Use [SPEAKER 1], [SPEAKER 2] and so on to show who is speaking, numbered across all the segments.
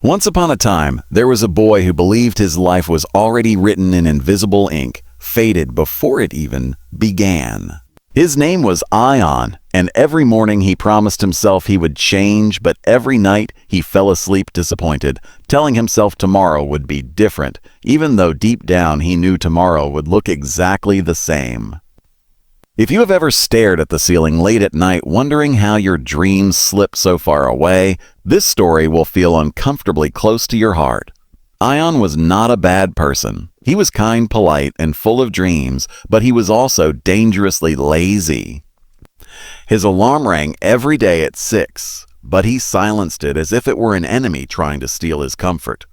[SPEAKER 1] Once upon a time, there was a boy who believed his life was already written in invisible ink, fated before it even began. His name was Ayaan, and every morning he promised himself he would change, but every night he fell asleep disappointed, telling himself tomorrow would be different, even though deep down he knew tomorrow would look exactly the same. If you have ever stared at the ceiling late at night wondering how your dreams slip so far away, this story will feel uncomfortably close to your heart. Ayaan was not a bad person. He was kind, polite, and full of dreams, but he was also dangerously lazy. His alarm rang every day at 6, but he silenced it as if it were an enemy trying to steal his comfort.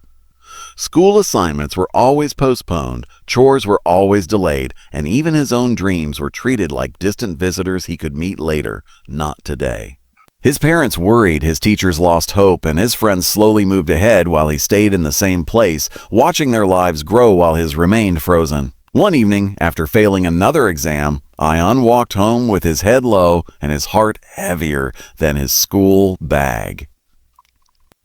[SPEAKER 1] School assignments were always postponed, chores were always delayed, and even his own dreams were treated like distant visitors he could meet later, not today. His parents worried, his teachers lost hope, and his friends slowly moved ahead while he stayed in the same place, watching their lives grow while his remained frozen. One evening, after failing another exam, Ayaan walked home with his head low and his heart heavier than his school bag.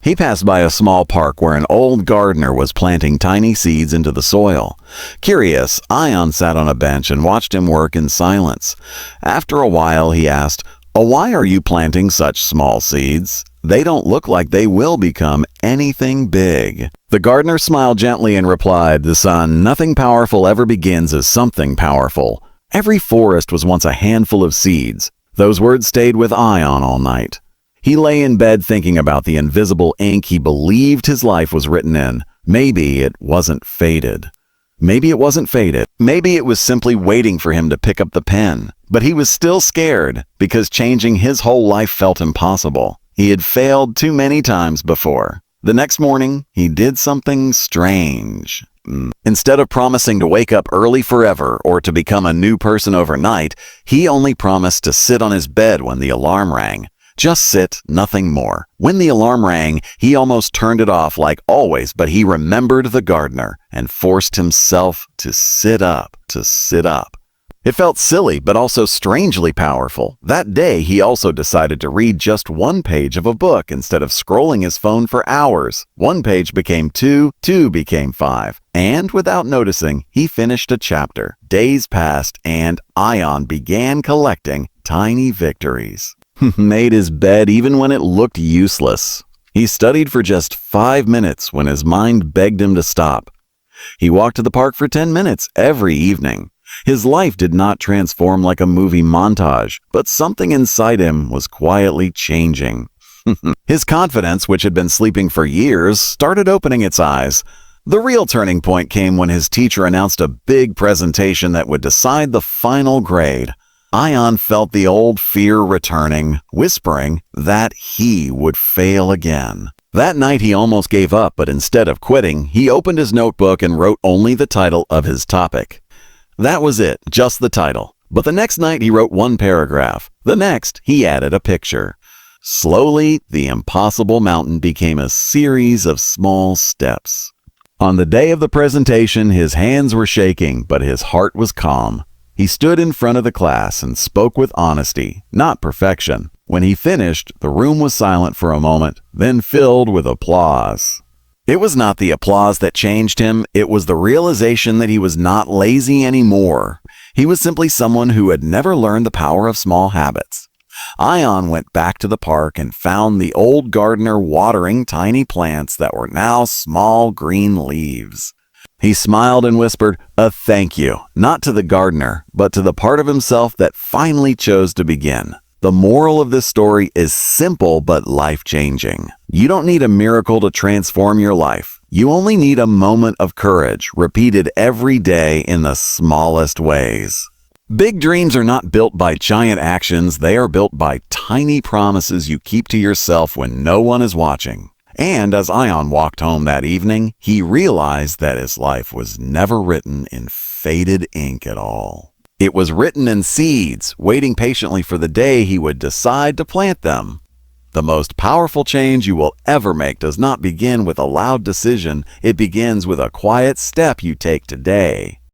[SPEAKER 1] He passed by a small park where an old gardener was planting tiny seeds into the soil. Curious, Ayaan sat on a bench and watched him work in silence. After a while, he asked, "Why are you planting such small seeds? They don't look like they will become anything big." The gardener smiled gently and replied, "Son, nothing powerful ever begins as something powerful. Every forest was once a handful of seeds." Those words stayed with Ayaan all night. He lay in bed thinking about the invisible ink he believed his life was written in. Maybe it wasn't faded. Maybe it wasn't faded. Maybe it was simply waiting for him to pick up the pen. But he was still scared because changing his whole life felt impossible. He had failed too many times before. The next morning, he did something strange. Instead of promising to wake up early forever or to become a new person overnight, he only promised to sit on his bed when the alarm rang. Just sit, nothing more. When the alarm rang, he almost turned it off like always, but he remembered the gardener and forced himself to sit up. It felt silly, but also strangely powerful. That day, he also decided to read just one page of a book instead of scrolling his phone for hours. One page became 2, 2 became 5. And without noticing, he finished a chapter. Days passed, and Ayaan began collecting tiny victories. Made his bed even when it looked useless. He studied for just 5 minutes when his mind begged him to stop. He walked to the park for 10 minutes every evening. His life did not transform like a movie montage, but something inside him was quietly changing. His confidence, which had been sleeping for years, started opening its eyes. The real turning point came when his teacher announced a big presentation that would decide the final grade. Ayaan felt the old fear returning, whispering that he would fail again. That night he almost gave up, but instead of quitting, he opened his notebook and wrote only the title of his topic. That was it, just the title. But the next night he wrote one paragraph. The next, he added a picture. Slowly, the impossible mountain became a series of small steps. On the day of the presentation, his hands were shaking, but his heart was calm. He stood in front of the class and spoke with honesty, not perfection. When he finished, the room was silent for a moment, then filled with applause. It was not the applause that changed him, it was the realization that he was not lazy anymore. He was simply someone who had never learned the power of small habits. Ayaan went back to the park and found the old gardener watering tiny plants that were now small green leaves. He smiled and whispered a thank you, not to the gardener, but to the part of himself that finally chose to begin. The moral of this story is simple but life-changing. You don't need a miracle to transform your life. You only need a moment of courage, repeated every day in the smallest ways. Big dreams are not built by giant actions, they are built by tiny promises you keep to yourself when no one is watching. And as Ayaan walked home that evening, he realized that his life was never written in faded ink at all. It was written in seeds, waiting patiently for the day he would decide to plant them. The most powerful change you will ever make does not begin with a loud decision, it begins with a quiet step you take today.